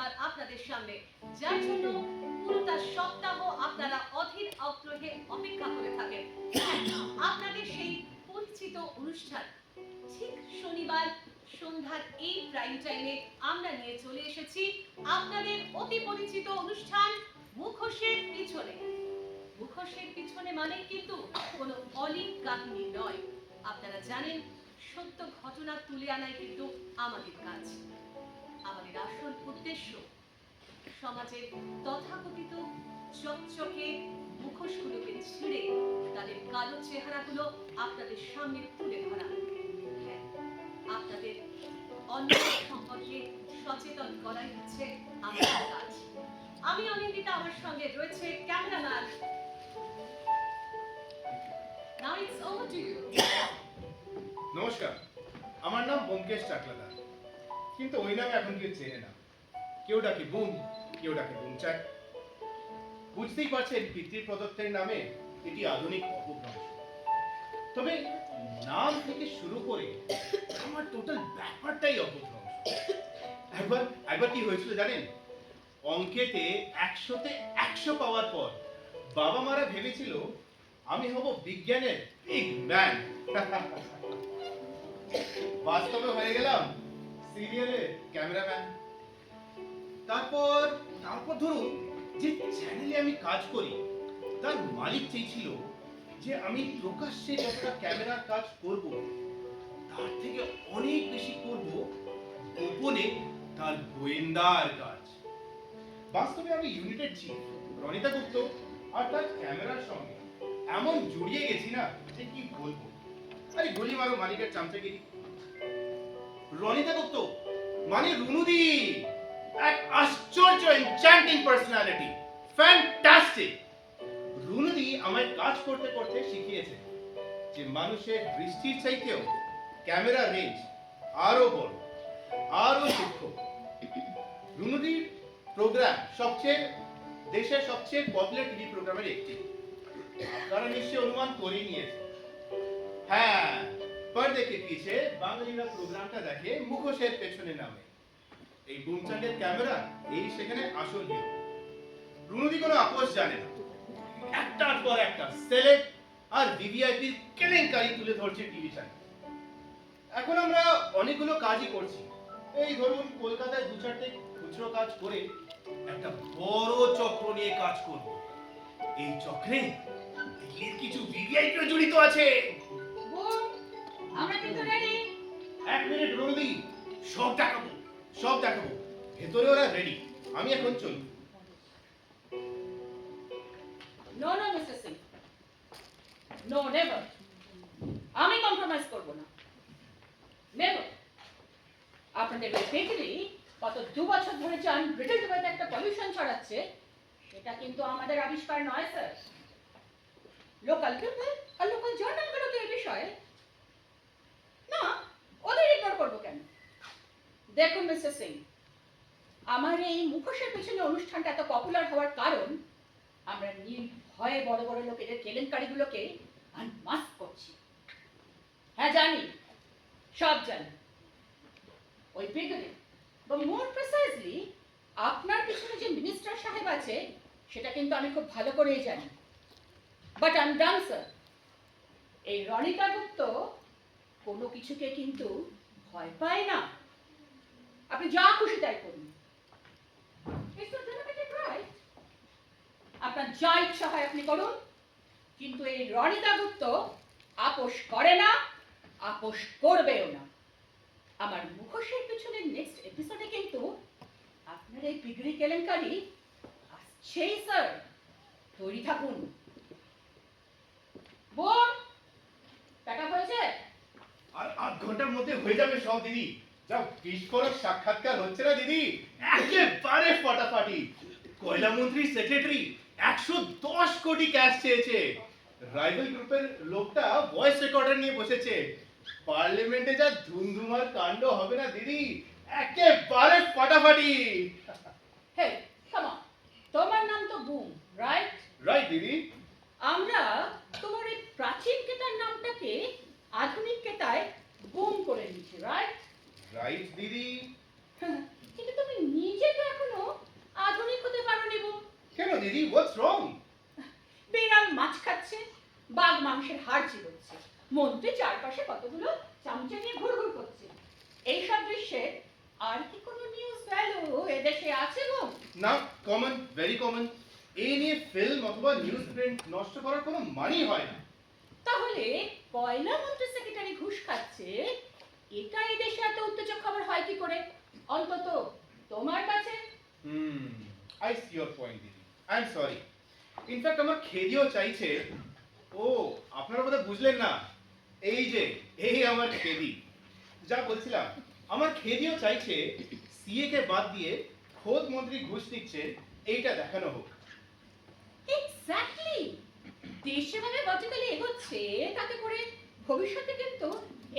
দেখাবার আপনাদের সামনে, যার জন্য পুরোটা সপ্তাহ আপনারা অধীর আগ্রহে অপেক্ষা করে থাকেন। আপনাদের সেই পরিচিত অনুষ্ঠান ঠিক শনিবার সন্ধ্যার এই প্রাইম টাইমে আমরা নিয়ে চলে এসেছি আপনাদের অতি পরিচিত অনুষ্ঠান মুখোশের পিছনে। মুখোশের পিছনে মানে কিন্তু কোনো অলিক কাহিনী নয়। আপনারা জানেন, সত্য ঘটনা তুলে আনাই কিন্তু আমাদের কাজ। আমাদের আসল উদ্দেশ্য সমাজের তথাকথিত চকচকে মুখোশগুলোকে ছিঁড়ে তাদের কালো চেহারাগুলো আপনাদের সামনে তুলে ধরা। হ্যাঁ, আপনাদের অন্যায় সম্পর্কে সচেতন করাই হচ্ছে আমাদের কাজ। আমি অনিন্দিতা, আমার সঙ্গে রয়েছে cameraman. Now it's over to you. নমস্কার, আমার নাম ব্যোমকেশ চাকলাদার, কিন্তু ওই নামে এখন কেউ চেনে না। কেউ ডাকে বুম, কেউ ডাকে বুমচাক। বুঝতেই পারছেন, পিতৃপ্রদত্তের নামে এটি আধুনিক অপভ্রংশ। তবে নাম থেকে শুরু করে আমার টোটাল ব্যাপারটাই অপভ্রংশ। একবার কি হয়েছিল জানেন? অঙ্কেতে 100-তে 100 পাওয়ার পর বাবা মারা ভেবেছিল আমি হব বিজ্ঞানের বিগ ম্যান। বাস্তবে হয়ে গেলাম সিরিয়ালের ক্যামেরাম্যান। তারপর ধরুন, যে চ্যানেলে আমি কাজ করি তার মালিক চেয়েছিল যে আমি প্রকাশ্যে যতটা ক্যামেরার কাজ করব তার থেকে অনেক বেশি করব গোপনে তার গোয়েন্দার কাজ। বাস্তবে আমি ইউনিটের চিফ রনিতা গুপ্ত আর তার ক্যামেরার সঙ্গে এমন জড়িয়ে গেছি না যে কি বলবো। আরে গলি মারো মালিকের চামচাগিরি। রনিতা গুপ্ত মানে রুনুদি, এক আশ্চর্য এনচ্যান্টিং পার্সোনালিটি, ফ্যান্টাস্টিক। রুনুদি আমায় কাজ করতে করতে শিখিয়েছে যে মানুষের দৃষ্টির চাইতেও ক্যামেরা রেঞ্জ আরো বড়, আরো সূক্ষ্ম। রুনুদির প্রোগ্রাম দেশের সবচেয়ে পপুলার টিভি প্রোগ্রামের একটি। আপনারা নিশ্চয়ই অনুমান করে নিয়েছে। হ্যাঁ, পর্দে কে পিছে বাঙালিরা প্রোগ্রামটা দেখে মুখোশের পেছনে নামে। এই বুমচাকের ক্যামেরা এই সেখানে আসল হিরো। রুনুদি কোনো আপোষ জানে না, একটার পর একটা সেলেব আর ভিভিআইপির কেলেঙ্কারি তুলে ধরছে টিভি চ্যানেল। এখন আমরা অনেকগুলো কাজই করছি। এই ধরুন, কলকাতায় 2-4টে খুচরো কাজ করে একটা বড় চক্র নিয়ে কাজ করব। এই চক্রে দিল্লির কিছু ভিভিআইপিও জড়িত আছে। আমরা কিন্তু রেডি। 1 মিনিট রুনুদি, সব দেখাবো। ভেতরে ওরা রেডি, আমি এখন চলি। No no mister Singh, no never. আমি কম্প্রোমাইজ করব না, নেভার। আপনাদের ওই বেকারি গত 2 বছর ধরে যে আনব্রিটেড ওয়েতে একটা পলিউশন ছড়াচ্ছে, সেটা কিন্তু আমাদের আবিষ্কার নয় স্যার। লোকাল পিপল আর লোকাল জার্নালগুলোতে এই বিষয়ে না, ওদের ইগনোর করবো কেন? দেখুন মিস্টার সিং, আমার এই মুখোশের পেছনে অনুষ্ঠানটা এত পপুলার হওয়ার কারণ আমরা নির্ভয়ে বড় বড় লোকেদের কেলেঙ্কারিগুলোকে আনমাস্ক করছি। হ্যাঁ জানি, সব জানি। ওই বিগড়ে বা মোর প্রিসাইজলি আপনার পিছনে যে মিনিস্টার সাহেব আছে সেটা কিন্তু আমি খুব ভালো করেই জানি। But I am done sir. এই রনিতা গুপ্ত কোনো কিছুকে কিন্তু ভয় পায় না। আপনি যা খুশি তাই করুন। আপনার যা ইচ্ছা হয় আপনি করুন, কিন্তু এই রনিতা গুপ্ত আপোষ করে না, আপোষ করবেও না। আমার মুখোশের পিছনে নেক্সট এপিসোডে কিন্তু আপনার এই পিগড়ি কেলেঙ্কারি আসছেই স্যার, তৈরি থাকুন। বোন, টাকা হয়েছে? আর 8 ঘন্টার মধ্যে হয়ে যাবে সব দিদি। যা বিস্ফোরক সাক্ষাৎকার হচ্ছে না দিদি, একেবারে ফাটাফাটি। কয়লা মন্ত্রী সেক্রেটারি 110 কোটি ক্যাশ চেয়েছে। রাইভাল গ্রুপের লোকটা ভয়েস রেকর্ডার নিয়ে বসেছে। পার্লামেন্টে যা ধুমধুমার কাণ্ড হবে না দিদি, একেবারে ফাটাফাটি। হে কাম অন, তোমার নাম তো বুম, রাইট? রাইট দিদি। আমরা তোমার এই প্রাচীন কেতার নামটাকে আধুনিক কেতায় বুম করে নিয়েছি, রাইট? রাইট দিদি। কিন্তু তুমি নিজে তো এখনো দিদি, হোয়াটস রং? বিড়াল মাছ খাচ্ছে, বাঘ মাংসের হাড় চিবোচ্ছে, মন্ত্রী চারপাশে কতগুলো চামচা নিয়ে ঘুরঘুর করছে। এইসব দৃশ্যে আর কি কোনো নিউজ ভ্যালু এদেশে আছে গো? না, কমন, ভেরি কমন। এই নিয়ে ফিল্ম অথবা নিউজ প্রিন্ট নষ্ট করার কোনো মানেই হয় না। তাহলে পয়লা মন্ত্রী সেক্রেটারি ঘুষ খাচ্ছে, এটা এই দেশে এত উত্তেজক খবর হয় কি করে? অন্তত তোমার কাছে। আই সি ইয়োর পয়েন্ট দিদি, আই এম সরি। ইনফ্যাক্ট আমার খেদিও চাইছে। ও, আপনারা বোধহয় বুঝলেন না। এই যে, এই আমার খেদি। যা বলছিলাম, আমার খেদিও চাইছে সিএ কে বাদ দিয়ে খোদ মন্ত্রী ঘুষ দিচ্ছে, এইটা দেখানো হোক। এক্স্যাক্টলি। দেশ যেভাবে গতকালে এগোচ্ছে, তাতে করে ভবিষ্যতে কিন্তু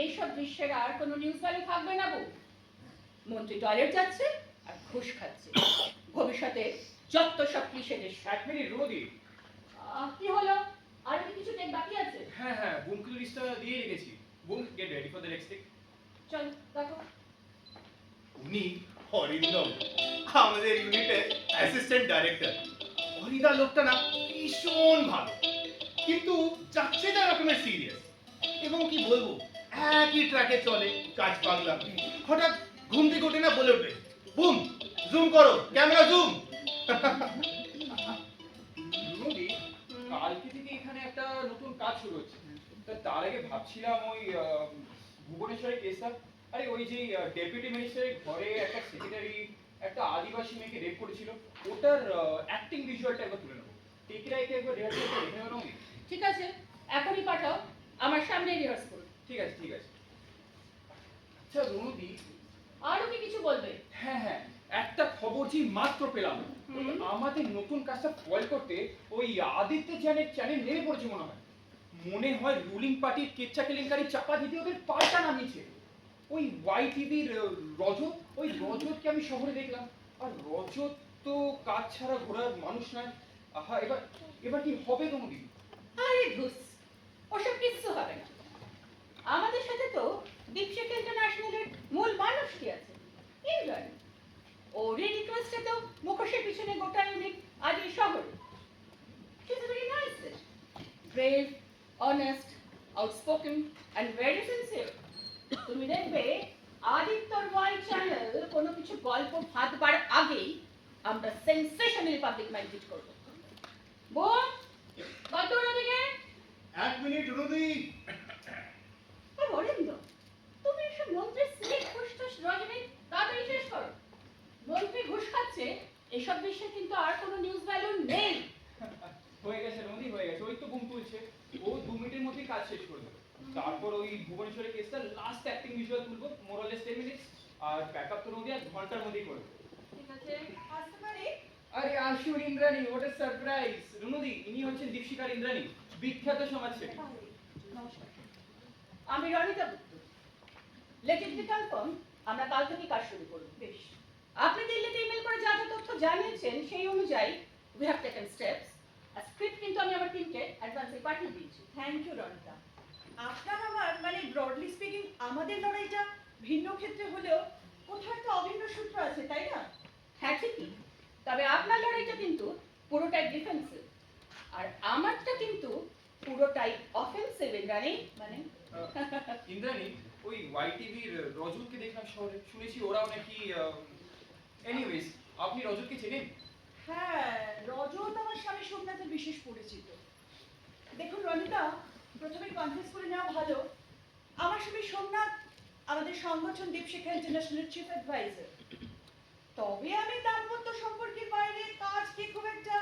এইসব দৃশ্যের আর কোনো নিউজ ভ্যালু থাকবে না গো। মন্ত্রী টয়লেট যাচ্ছে আর ঘুষ খাচ্ছে, ভবিষ্যতে যত সব ক্লিশে দেশ। 1 মিনিট রোদি। কি হলো? আর কি কিছু টেক বাকি আছে? হ্যাঁ, বুমকে লিস্টটা দিয়ে রেখেছি। Boom, get ready for the next take. চল দেখো। উনি অরিন্দম, আমাদের ইউনিটের অ্যাসিস্ট্যান্ট ডাইরেক্টর। অরিদা লোকটা না ভীষণ ভালো, কিন্তু যাচ্ছে যা রকমের সিরিয়াস। এবং কি বলবো, একই ট্র্যাকে চলে কাজ পাগলা। হঠাৎ ঘুম থেকে ওঠে না, বলে উঠবে, বুম জুম করো, ক্যামেরা জুম। রোদি, কালকে থেকে এখানে একটা নতুন কাজ শুরু হচ্ছে। তার আগে ভাবছিলাম ওই ভুবনেশ্বরের কেসটা, আরে ওই যে ডেপুটি মিনিস্টারের ঘরে একটা সেক্রেটারি একটা আদিবাসী মেয়েকে রেপ করেছিল, ওটার অ্যাক্টিং ভিজুয়ালটা একবার তুলে নেবো। টেকরাইকে একবার রিহার্সাল করে দেখে নেবো। ঠিক আছে, এখনই পাঠাও, আমার সামনে রিহার্স করুন। ঠিক আছে। আচ্ছা রনুদি, আরো কি কিছু বলবে? হ্যাঁ, একটা খবর যে মাত্র পেলাম। আমাদের নতুন কাজটা ফয়েল করতে ওই আদিত্য চ্যানেল নেমে পড়েছে মনে হয় রুলিং পার্টির কেচ্চা কেলেঙ্কারি চাপা দিতে ওদের পাল্টা নামিয়েছে। ওই ওয়াই টিভির রজত, ওই রজতকে আমি শহরে দেখলাম, আর রজত তো কাজ ছাড়া ঘোরার মানুষ নয়। আহা, এবার কি হবে রনুদি? আরে ধুস, ওসব কিচ্ছু হবে না। আমাদের সাথে তো দীপশিখ ইন্টারন্যাশনালের মূল মানুষটি আছে, ইন্দ্রাণী। ওরই রিকোয়েস্টে তো মুখোশের পিছনে গোটা ইউনিট আজ এই শহরে। She is a very nice lady. Brave, honest, outspoken and very sincere. তুমি দেখবে আদিত্যর ওয়াই চ্যানেল কোনো কিছু গল্প ভাববার আগেই আমরা সেন্সেশনাল পাবলিক মাইন্ড হিট করব। বোন, কত ওদিকে? 1 মিনিট রুদি। অরিন্দ, তুমি এসব মন্ত্রীর স্লিপ ফুসফুস রজনী তাড়াতাড়ি শেষ করো। মন্ত্রী ঘুষ খাচ্ছে, এসব বিষয়ে কিন্তু আর কোনো নিউজ ভ্যালু নেই। হয়ে গেছে রোদি, হয়ে গেছে। ওই তো বুম তুলছে, ও 2 মিনিটের মধ্যেই কাজ শেষ করে দেবে। তারপর ওই ভুবনেশ্বরের কেসটা লাস্ট অ্যাক্টিং ভিজুয়াল তুলবো, মোরালেস 10 মিনিটস, আর ব্যাকআপ তো রোদি আর ঘন্টার মধ্যেই করবো। ঠিক আছে, আসতে পারি? আরে আসুন ইন্দ্রাণী, হোয়াট এ সারপ্রাইজ। রুনুদি, ইনি হচ্ছেন দীপশিখার ইন্দ্রাণী, বিখ্যাত সমাজসেবী। নমস্কার, আমি রনিতা গুপ্ত। লেট ইট বি কনফার্ম, আমরা কাল থেকে কাজ শুরু করব। বেশ, আপনি দিল্লিতে ইমেল করে যা যা তথ্য জানিয়েছেন সেই অনুযায়ী উই হ্যাভ টেকেন স্টেপস। আর স্ক্রিপ্ট কিন্তু আমি আমার টিমকে অ্যাডভান্সে পাঠিয়ে দিয়েছি। Thank you Ranita. আপনার আমার মানে ব্রডলি স্পিকিং আমাদের লড়াইটা ভিন্ন ক্ষেত্রে হলেও কোথাও একটা অভিন্ন সূত্র আছে, তাই না? হ্যাঁ ঠিকই, তবে আপনার লড়াইটা কিন্তু পুরোটাই ডিফেন্সিভ, আর আমারটা কিন্তু পুরোটাই অফেন্সিভ। ইন্দ্রাণী মানে ইন্দ্রাণী, ওই ওয়াই টিভির রজতকে দেখলাম শহরে, শুনেছি ওরাও নাকি এনিওয়েজ, আপনি রজতকে চেনেন? হ্যাঁ, রজত আমার স্বামী সোমনাথের বিশেষ পরিচিত। দেখুন রনিতা, প্রথমে কনফিউজ করে নেওয়া ভালো। আমার স্বামী সোমনাথ আমাদের সংগঠন দীপশিখা ইন্টারন্যাশনাল চিফ অ্যাডভাইজার। তবে আমি দাম্পত্য সম্পর্কের বাইরে কাজ কি খুব একটা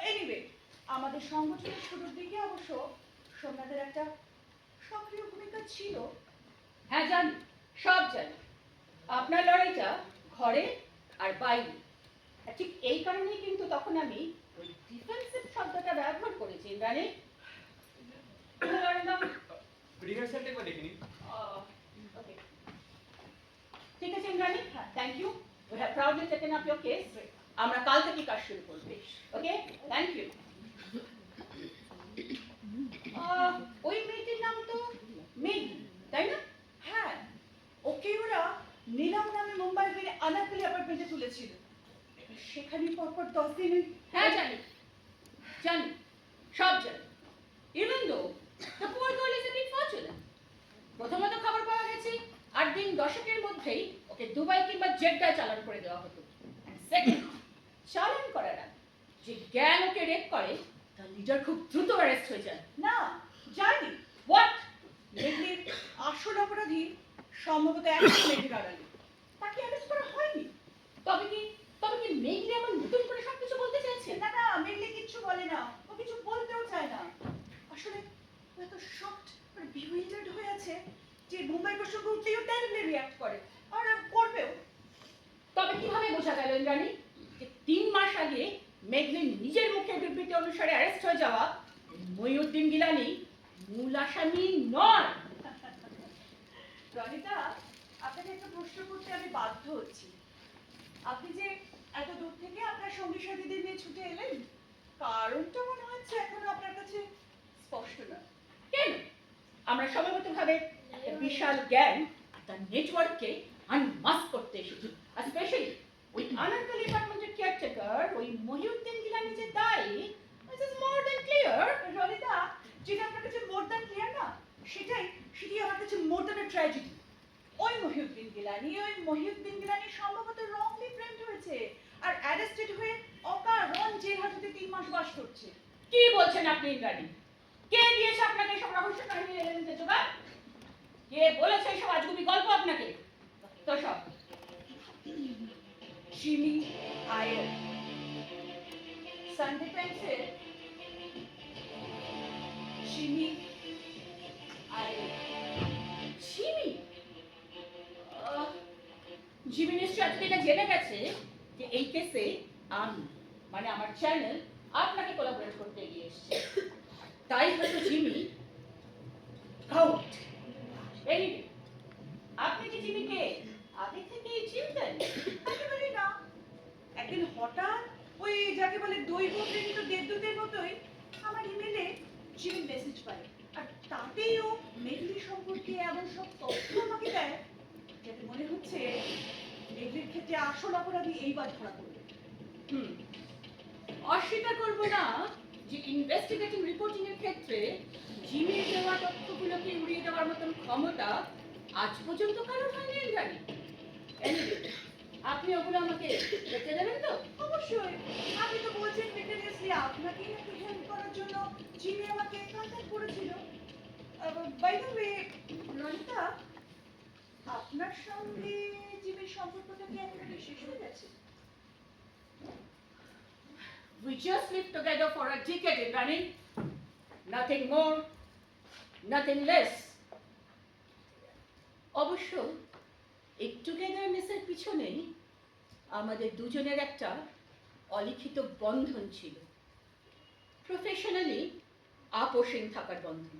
এনিওয়ে, আমাদের সংগঠনের শুরুর দিকে অবশ্য সোমনাথের একটা সক্রিয় ভূমিকা ছিল। হ্যাঁ জানি, সব জানি। আপনার লড়াইটা ঘরে আর বাইরে। আর ঠিক এই কারণেই কিন্তু তখন আমি ওই ডিফেন্সিভ শব্দটা ব্যবহার করেছি। ইন্দ্রাণী, রিহার্সালটা একবার দেখে নিন। okay. ঠিক আছে Indrani, thank you. We have proudly taken up your case. আমরা কাল থেকে কাজ শুরু করব। Okay, thank you. ওই মেয়েটির নাম তো মেঘ, তাই না? হ্যাঁ, ওকে ওরা নীলাম নামে মুম্বাই ফিরে আনারকলি অ্যাপার্টমেন্টে তুলেছিল। সেখানে পরপর 10 দিন হ্যাঁ জানি, জানি, সব জানি। Even though the poor girl is a bit fortunate. প্রথমত খবর পাওয়া গেছে 8 দিন দশকের মধ্যেই ওকে দুবাই কিংবা জেড্ডায় চালান করে দেওয়া হতো। সেকেন্ড, চালান করার আগে যে গ্যাং ওকে রেপ করে তার লিডার খুব দ্রুত অ্যারেস্ট হয়ে যায়। না, যায়নি। হোয়াট? মেঘলির আসল অপরাধী সম্ভবত এখন মেঘের আড়ালে। তাকে অ্যারেস্ট করা হয়নি। তবে কি মেঘলি আমার নতুন করে সবকিছু বলতে চাইছে? না না, মেঘলি কিচ্ছু বলে না, ও কিছু বলতেও চায় না। আসলে ও এত শকড আর বিউইল্ডার্ড হয়ে আছে যে মুম্বাই প্রসঙ্গ উঠলেই ও টেরিবলি রিঅ্যাক্ট করে, আর করবেও। তবে কিভাবে বোঝা গেল ইন্দ্রাণী যে 3 মাস আগে মেঘলি নিজের মুখে বিবৃতি অনুসারে অ্যারেস্ট হয়ে যাওয়া মহিউদ্দিন গিলানি মূল আসামি নয়? রনিতা, আপনাকে একটা প্রশ্ন করতে আমি বাধ্য হচ্ছি। আপনি যে এত দূর থেকে আপনার সঙ্গী সাথীদের নিয়ে ছুটে এলেন, কারণটা মনে হচ্ছে এখনো আপনার কাছে স্পষ্ট না। কেন? আমরা সময়মতভাবে একটা বিশাল গ্যাং আর তার নেটওয়ার্ককে আনমাস্ক করতে এসেছি। আর স্পেশালি ওই আনারকলি ডিপার্টমেন্টের কেয়ারটেকার ওই মহিউদ্দিন গিলানি যে দায়ী, this is more than clear. Ronita, যেটা আপনার কাছে মোর দ্যান ক্লিয়ার না, সেটাই আমার কাছে মোর দ্যান এ ট্র্যাজেডি। ওই মহিউদ্দিন গিলানি সম্ভবত রংলি ফ্রেন্ড হয়েছে আর অ্যারেস্টেড হয়ে অকারণ জেল হাজতে 3 মাস বাস করছে। কি বলছেন আপনি ইন্দ্রাণী? কে দিয়েছে আপনাকে সব রহস্য কাহিনী এলেন জোগাড়? কে বলেছে সব আজগুবি গল্প আপনাকে? তো সব জিমি আয়ার সানডে টাইমসের জিমি আয়ার। জিমি? জিমি নিশ্চয় আজকে এটা জেনে গেছে যে এই কেসে আমি মানে আমার চ্যানেল আপনাকে কোলাবোরেট করতে এগিয়ে এসেছে। তাই হয়তো জিমি আউট। এনিওয়ে, আপনি কি জিমিকে আগে থেকেই চিনতেন? একেবারে না। একদিন হঠাৎ ওই যাকে বলে দৈব প্রেরিত দেবদূতের মতোই আমার ইমেলে জিমি মেসেজ পাই, আর তাতেই ও মেঘলি সম্পর্কে এমন সব তথ্য আমাকে দেয় যাতে মনে হচ্ছে মেঘলির ক্ষেত্রে আসল অপরাধী এইবার ধরা পড়বে। অস্বীকার করব না যে ইনভেস্টিগেটিং রিপোর্টিং এর ক্ষেত্রে জিমির দেওয়া তথ্যগুলোকে উড়িয়ে দেওয়ার মতন ক্ষমতা আজ পর্যন্ত কারোর হয়নি জানি। এনিওয়ে, আপনি ওগুলো আমাকে দেখতে দেবেন তো? অবশ্যই। আপনি তো বলছেন মেকানিক্যালি আপনাকে একটু হেল্প করার জন্য জিমি আমাকে কন্ট্যাক্ট করেছিল। বাই দ্য ওয়ে, রনিতা, আপনার সঙ্গে জিমির সম্পর্কটা কি একেবারে শেষ হয়ে গেছে? We just lived together for a decade, Indranee. Nothing more, nothing less. অবশ্য এই টুগেদারনেসের পিছনেই আমাদের দুজনের একটা অলিখিত বন্ধন ছিল। প্রফেশনালি আপোষহীন থাকার বন্ধন।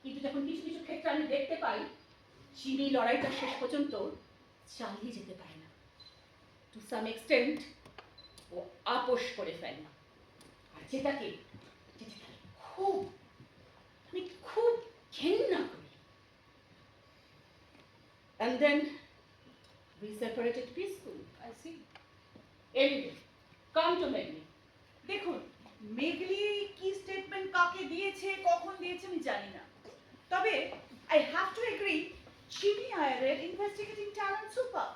কিন্তু যখন কিছু কিছু ক্ষেত্রে আমি দেখতে পাই চিনি লড়াইটা শেষ পর্যন্ত চালিয়ে যেতে পারে না, টু সাম এক্সটেন্ট ও আপোষ করে ফেলে। আর যেটাকে খুব আমি খুব ঘেন্না করি। And then we separated peacefully. I see. Anyway, come to Megli. দেখুন, মেঘলি কি স্টেটমেন্ট কাকে দিয়েছে কখন দিয়েছে আমি জানি না, তবে I have to agree Jimmy আয়ারের ইনভেস্টিগেটিং ট্যালেন্ট সুপার।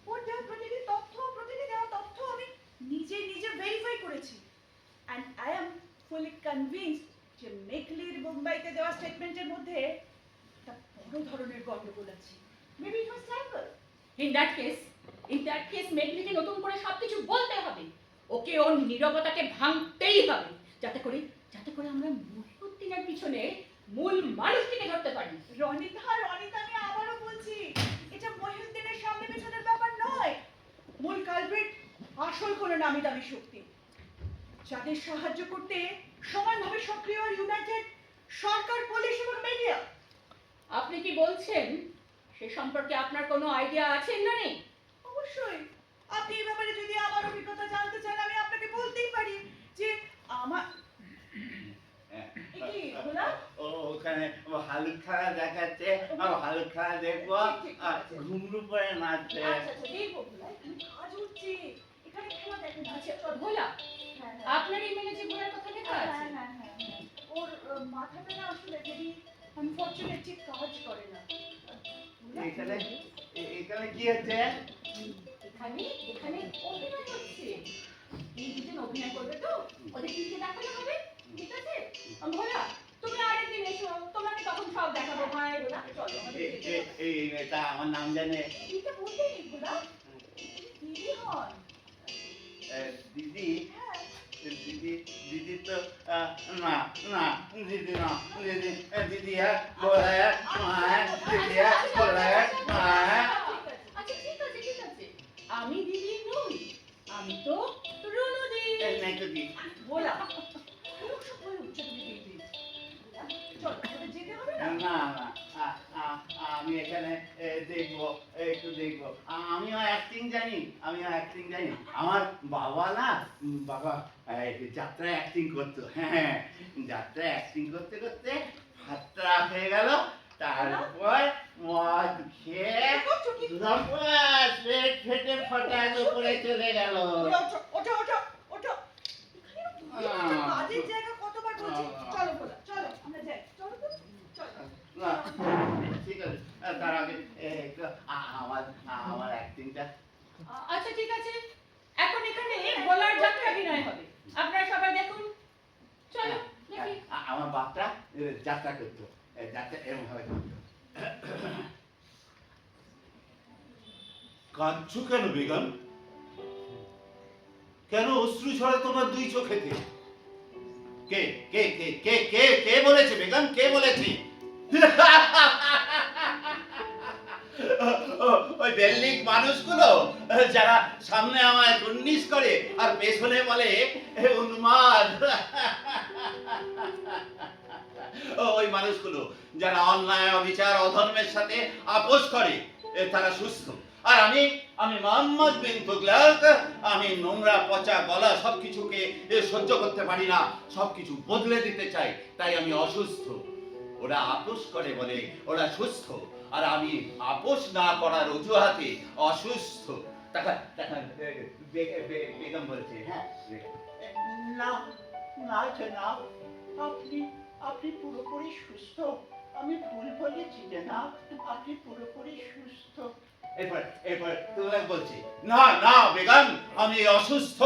ওর দেওয়া প্রতিটি দেওয়া তথ্য আমি নিজে ভেরিফাই করেছি, and I am fully convinced যে মেঘলির মুম্বাইতে দেওয়া স্টেটমেন্টের মধ্যে একটা বড় ধরনের গন্ডগোল আছে। Maybe it was tamper. In that case, মেঘলিকে নতুন করে সবকিছু বলতে হবে। ওকে ওর নীরবতাকে ভাঙতেই হবে, যাতে করে আমরা মহিউদ্দিনের পিছনে মূল মানুষটিকে ধরতে পারি। রনিতা, আমি আবারও বলছি, এটা মহিউদ্দিনের সামনে পেছনের ব্যাপার নয়। মূল কালপ্রিট আসল কোনো নামি দামি শক্তি, যাদের সাহায্য করতে সমানভাবে সক্রিয় আর ইউনাইটেড সরকার, পুলিশ এবং মিডিয়া। আপনি কি বলছেন সে সম্পর্কে আপনার কোনো আইডিয়া আছে না নেই? অবশ্যই। আপনি এই ব্যাপারে যদি আমার অভিজ্ঞতা জানতে চান, আমি আপনাকে বলতেই পারি যে আমার কি বলা ওখানে ভালুক খেলা দেখাচ্ছে, ভালুক খেলা দেখবো, আর ঘুমরু পরে নাচছে। আচ্ছা দেখবো ভোলা, তুমি কাজ হচ্ছে এখানে খেলা দেখেন। আচ্ছা ভোলা, হ্যাঁ, আপনার ইমেলে যে ঘোড়ার কথা লেখা কথা আছে। ওর মাথাটা না আসলে ভেরি আনফরচুনেটলি কাজ করে না। এখানে এখানে কি হচ্ছে? এখানে এখানে অভিনয় হচ্ছে। এই দুজন অভিনয় করবে তো ওদের টিকে দেখানো হবে, ঠিক আছে? ভোলা তুমি আরেকদিন এসো, তোমাকে তখন সব দেখাবো। ভাই ভোলা চলো আমাদের যেতে হবে। এই মেয়েটা আমার নাম জানে? এটা বলতে নেই ভোলা, দিদি হন। দিদি? হ্যাঁ দিদি দিদি তো না না দিদি না দিদি দিদি হ্যাঁ बोला है हाँ दिदी है बोला है हाँ আচ্ছা ঠিক আছে ঠিক আছে, আমি দিদি নই, আমি তো রুনু দি। नहीं तो दी ভোলা এরকম সব হয়ে উঠছে তুমি দিদি। চল আমাদের যেতে হবে না। না না আমি এখানে দেখবো, একটু দেখবো। আমিও অ্যাক্টিং জানি, আমার বাবা না বাবা যাত্রা অ্যাক্টিং করতো। হ্যাঁ যাত্রা অ্যাক্টিং করতে করতে হাতটা হয়ে গেল, তারপর মদ খেয়ে লপাস পেট ফেটে ফটার উপরে চলে গেল। ওঠো ওঠো ওঠো ওঠো। এখানে কাজের জায়গা কতবার বলছি। চলো ভোলা চলো আমরা যাই। চলো তো চলো। না ঠিক আছে, তার আগে একটু আমার অ্যাক্টিংটা। আচ্ছা ঠিক আছে, এখন এখানে ভোলার যাত্রা অভিনয় হবে, আপনারা সবাই দেখুন। চলো দেখি। আমার বাপটা যাত্রা করতো, যাত্রা এরকম ভাবে করতো। কাঁদছো কেন বেগম? কেন অশ্রু ঝরে তোমার দুই চোখেতে? কে কে কে কে কে কে বলেছে বেগম, কে বলেছে? ওই বেল্লিক মানুষগুলো যারা সামনে আমায় কুন্নিস করে আর পেছনে বলে উন্মাদ। ওই মানুষগুলো যারা অন্যায় অবিচার অধর্মের সাথে আপোষ করে তারা সুস্থ, আর আমি মোহাম্মদ বিন তুগলক, আমি নোংরা পচা গলা সবকিছুকে সহ্য করতে পারি না, সবকিছু বদলে দিতে চাই, তাই আমি অসুস্থ। ওরা আপোষ করে বলে ওরা সুস্থ, আর আমি আপোষ না করার অজুহাতে অসুস্থ। বেগম বলছে হ্যাঁ না না না, আপনি পুরোপুরি সুস্থ, আমি ভুল বলেছি না, আপনি পুরোপুরি সুস্থ। এরপর তুমি বলছি না না বেগম, আমি অসুস্থ,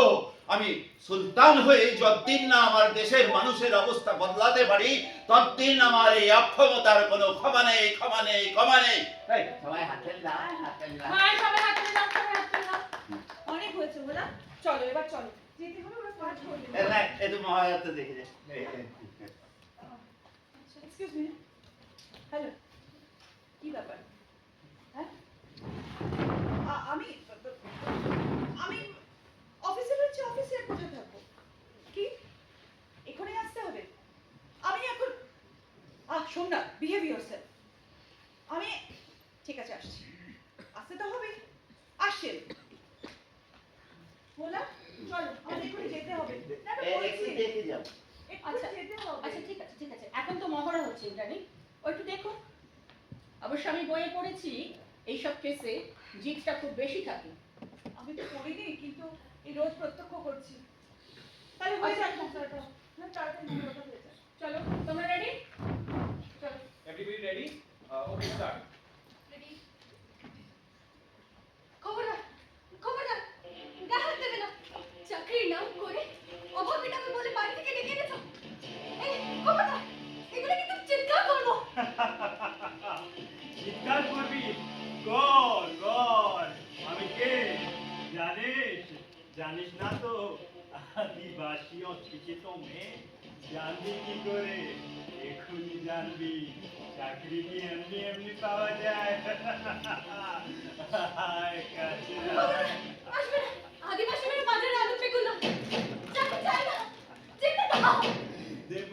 আমি সুলতান হয়ে যতদিন না আমার দেশের মানুষের অবস্থা বদলাতে পারি ততদিন আমার এই অক্ষমতার কোনো ক্ষমা নেই, ক্ষমা নেই, ক্ষমা নেই। সবাই হাতে দাও, হাতে দাও। হ্যাঁ সবাই হাত তুলে দাও, সবাই হাত তুলে দাও। অনেক হয়েছে ভোলা, চলো এবার চলো। যেতে হবে ওরা কাজ করবে। একটু মহারাজটা দেখে যায়। এক্সকিউজ মি, হ্যালো, কি ব্যাপার? হ্যাঁ আমি আমি অফিসে রয়েছি, অফিসে আর কোথায় থাকবো? কি এখানে আসতে হবে? আমি এখন শোন না, বিহেভ ইয়োরসেলফ। আমি ঠিক আছে আসছি, আসতে তো হবে, আসছে। বলা চলো আমাদের এখানে যেতে হবে। না না একটু বলছি দেখে যাও। আচ্ছা যেতে হবে। আচ্ছা ঠিক আছে ঠিক আছে, এখন তো মহড়া হচ্ছে ইন্দ্রাণী, ও একটু দেখো। অবশ্য আমি বইয়ে পড়েছি এইসব কেসে জিতটা খুব বেশি থাকে। আমি তো করিনি, কিন্তু এই রোজ প্রত্যক্ষ করছি। তাহলে হয়ে যাক মশলাটা, না তাড়াতাড়ি মশলাটা হয়ে যাক। চলো তোমরা রেডি? চলো। Everybody ready? Okay start. খবরদার খবরদার, গায়ে হাত দেবে না। চাকরির নাম করে অভাবী টাকা বলে বাড়ি থেকে ডেকে এনেছো। এই খবরদার, এগুলো কিন্তু চিৎকার করবো। চিৎকার করবি? কর কর। আমি কে জানিস? জানিস না তো? আদিবাসী অশিক্ষিত মেয়ে, জানবি কি করে? এখনই জানবি। চাকরি কি এমনি এমনি পাওয়া যায়? আয় কাছে আয়। আসবে না, আদিবাসী মেয়ে বাজারে আলু পেগুলো। চাকরি চাই না, যেতে দাও। দেব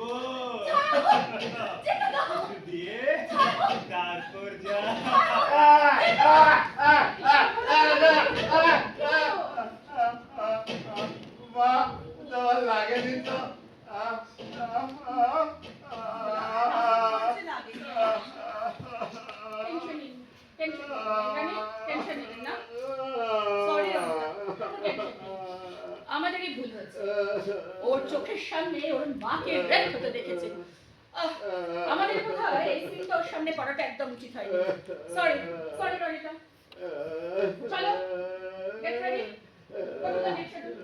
যেতে দাও। কিছু দিয়ে তারপর যা। মা তোমার লাগেনি তো? টেনশন নিন, টেনশন নিন না, ইন্দ্রাণী, টেনশন নিন না। সরি আমাদেরই ভুল হয়েছে, ওর চোখে চোখের সামনে ওর মাকে রেপ হতে দেখেছে। আমাদের বোধহয় এই সিনটা ওর সামনে করাটা একদম উচিত হয়নি। Sorry sorry Ronita. চলো get ready. Go to the next schedule.